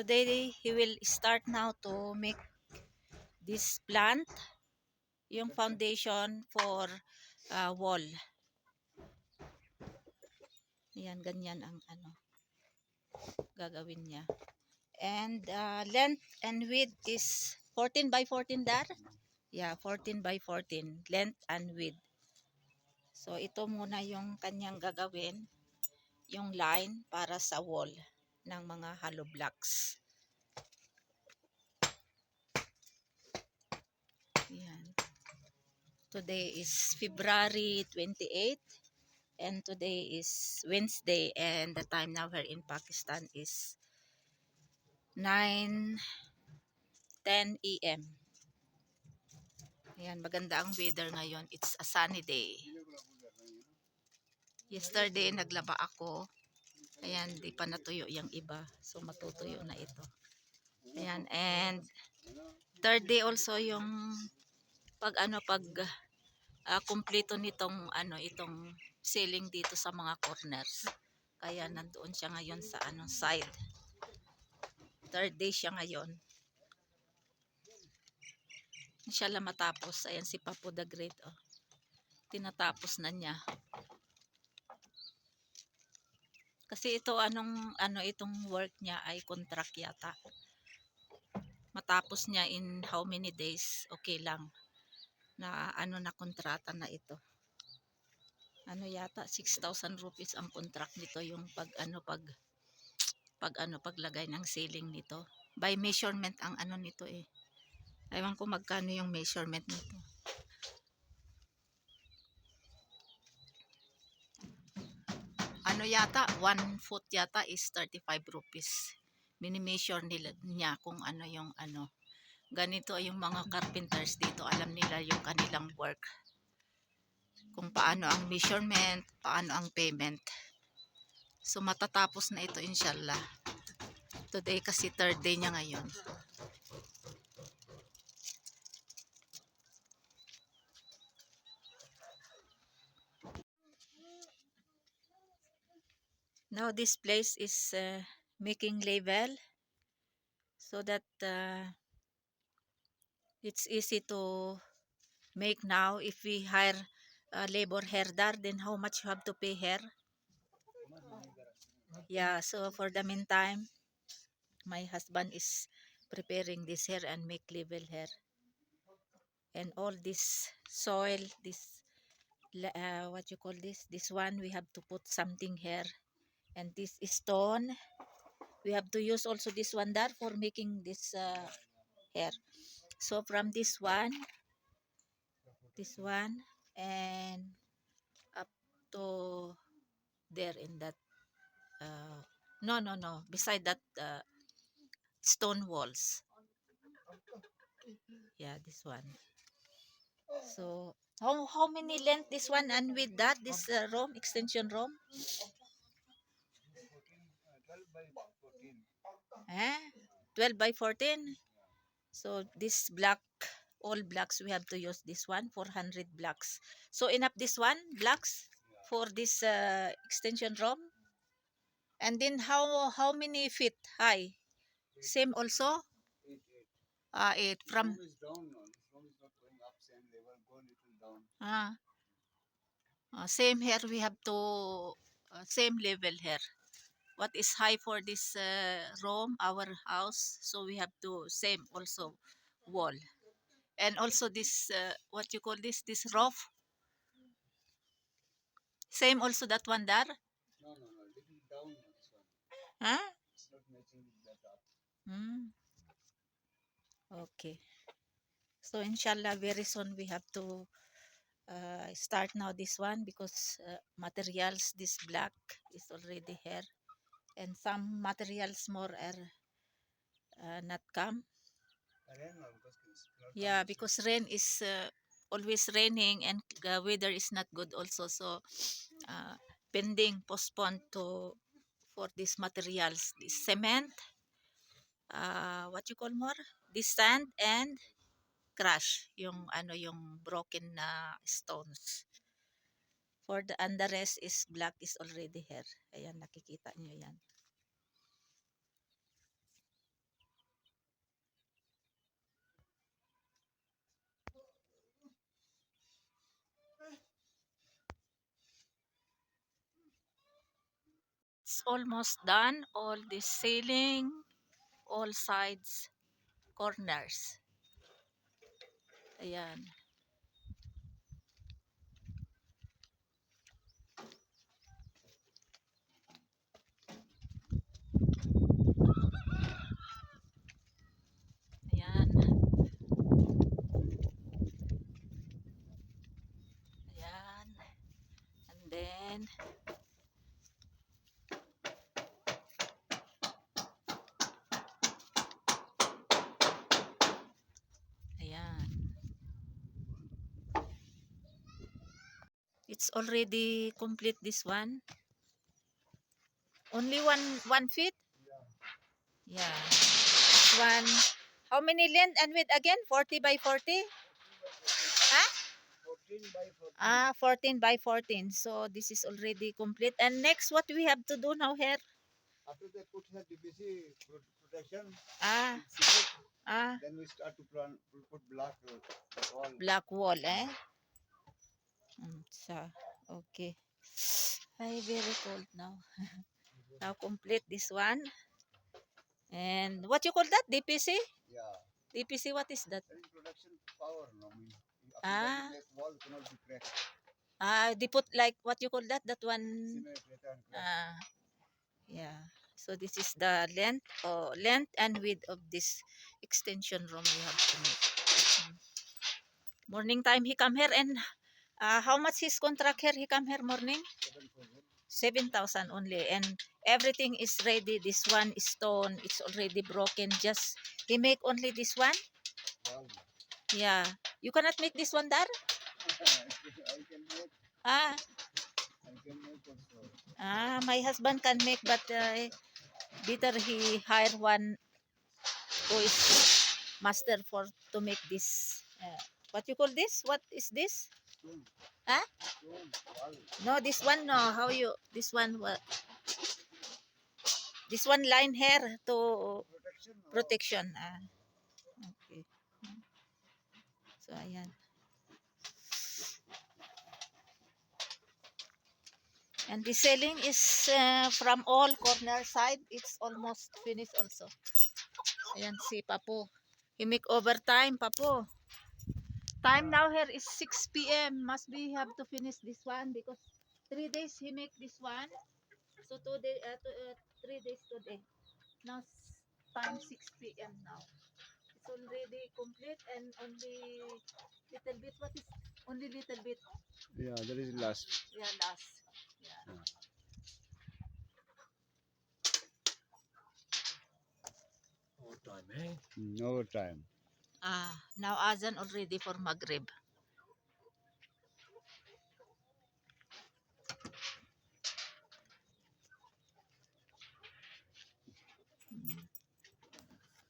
Today he will start now to make this plant, yung foundation for wall. Yan, ganyan ang gagawin niya. And length and width is 14 by 14 dar? Yeah, 14 by 14. Length and width. So ito muna yung kanyang gagawin, yung line para sa wall ng mga hollow blocks. Yan. Today is February 28 and today is Wednesday and the time now here in Pakistan is 9:10 a.m. Ayan, maganda ang weather ngayon. It's a sunny day. Yesterday, naglaba ako. Ayan, di pa natuyo yung iba. So, matutuyo na ito. Ayan, and third day also yung kumpleto nitong itong ceiling dito sa mga corners. Kaya nandoon siya ngayon sa side. Third day siya ngayon. Siya lang matapos. Ayan si Papo the Great. Oh. Tinatapos na niya. Kasi ito itong work niya ay contract yata. Matapos niya in how many days, okay lang. Na na kontrata na ito. Yata 6,000 rupees ang contract nito yung paglagay ng ceiling nito. By measurement ang nito eh. Ewan ko magkano yung measurement nito. Yata 1 foot yata is 35 rupees. Mini-measure niya kung yung ganito yung mga carpenters dito, alam nila yung kanilang work. Kung paano ang measurement, paano ang payment. So matatapos na ito inshallah. Today kasi third day niya ngayon. Now this place is making level so that it's easy to make now. If we hire labor here, then how much you have to pay here? Yeah, so for the meantime, my husband is preparing this here and make level here. And all this soil, this what you call this one, we have to put something here. And this is stone. We have to use also this one there for making this hair. So from this one, and up to there in that no, beside that stone walls. Yeah, this one. So how many length this one, and with that this room, extension room? 12 by 14. So this black, all blocks, we have to use this one, 400 blocks. So enough this one blocks for this extension room. And then how many feet high? Same also? 8 from same here, we have to same level here. What is high for this room, our house, so we have to same also wall. And also this what you call this roof, same also that one there. Little down this one. It's not matching with that up. Okay, so inshallah very soon we have to start now this one, because materials, this black is already here, and some materials more are not come. Yeah, because rain is always raining, and the weather is not good also, so pending, postponed to for these materials, this cement, what you call more, this sand, and crush yung yung broken na stones. For and the rest is black is already here. Ayan, nakikita nyo yan. it's almost done. All the ceiling, all sides, corners. Ayan. Ayan. Ayan. And then, ayan. It's already complete, this one. Only one feet? Yeah. This one. How many length and width again? 40 by 40? Huh? 14 by 14. 14 by 14. So this is already complete. And next, what we have to do now here? After they put the DPC protection, Ah, cement, then we start to put black wall. Black wall, eh? So, okay. Ay, very cold now. Now complete this one. And what you call that? DPC? Yeah. DPC, what is that? That is protection power. No? After Ah. that, the wall cannot be cracked. They put like, what you call that? That one? Cement, return crack. Yeah. So this is the length and width of this extension room we have to make. Morning time he come here, and how much his contract here? He come here morning? 7,000 only, and everything is ready. This one is stone, it's already broken. Just he make only this one. Wow. Yeah, you cannot make this one, Dar. I can make. Ah, I can make also. my husband can make, but better he hire one who is master for to make this. What you call this? What is this? Stone. Huh? Stone. Wall. No, this one. No, how you? This one. What? This one line here to Protection. protection. Okay. So ayan. And the ceiling is from all corner side. It's almost finished also. Ayan si Papo. He make overtime, Papo. Time now here is 6 p.m. Must be have to finish this one because 3 days he make this one. So 3 days today. Now time 6 p.m. now. It's already complete and only little bit. What is only little bit? Yeah, that is last. Yeah, last. Yeah. Overtime, eh? Overtime. Now Azan already for Maghrib.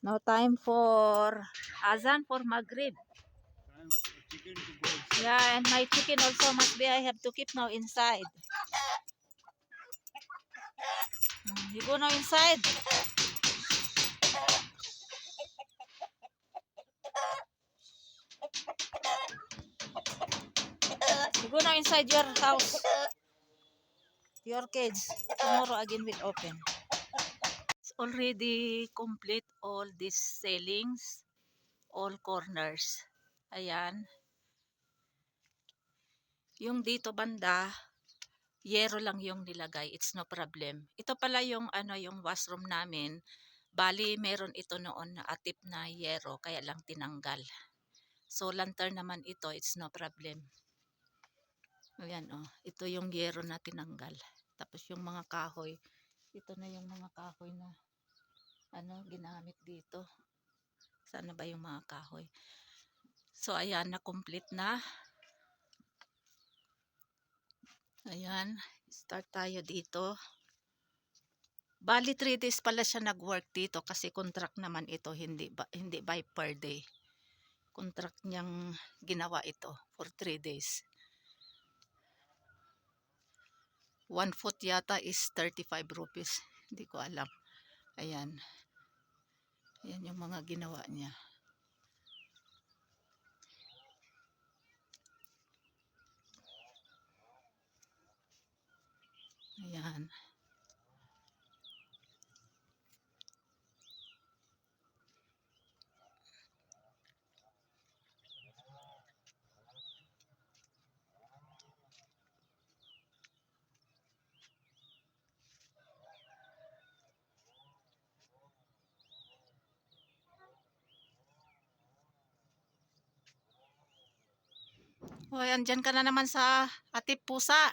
Now time for Azan for Maghrib. Time for chicken to go inside. Yeah, and my chicken also must be, I have to keep now inside. You go now inside. You go now inside your house. Your cage. Tomorrow again will open. It's already complete all these ceilings, all corners. Ayan. Yung dito banda, yero lang yung nilagay. It's no problem. Ito pala yung yung washroom namin. Bali, meron ito noon na atip na yero, kaya lang tinanggal. So, lantern naman ito, it's no problem. Ayan, ito yung yero na tinanggal. Tapos yung mga kahoy, ito na yung mga kahoy na ginamit dito. Sana ba yung mga kahoy? So, ayan, na-complete na. Ayan, start tayo dito. Bali 3 days pala siya nag-work dito kasi contract naman ito, hindi by per day. Contract niyang ginawa ito for 3 days. 1 foot yata is 35 rupees. Hindi ko alam. Ayan. Ayan yung mga ginawa niya. Ayan. Hoy, andyan ka na naman sa Ate Pusa.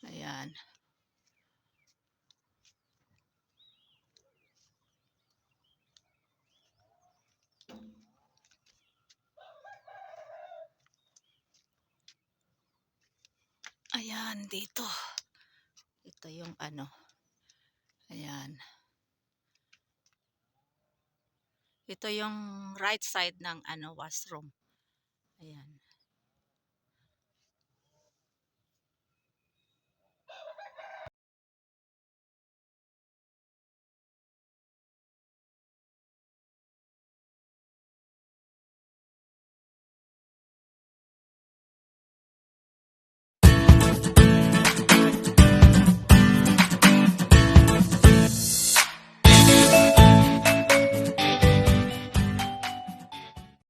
Ayan. Ayan, dito. Ito yung ano. Ayan. Ito yung right side ng ano washroom. Ayan.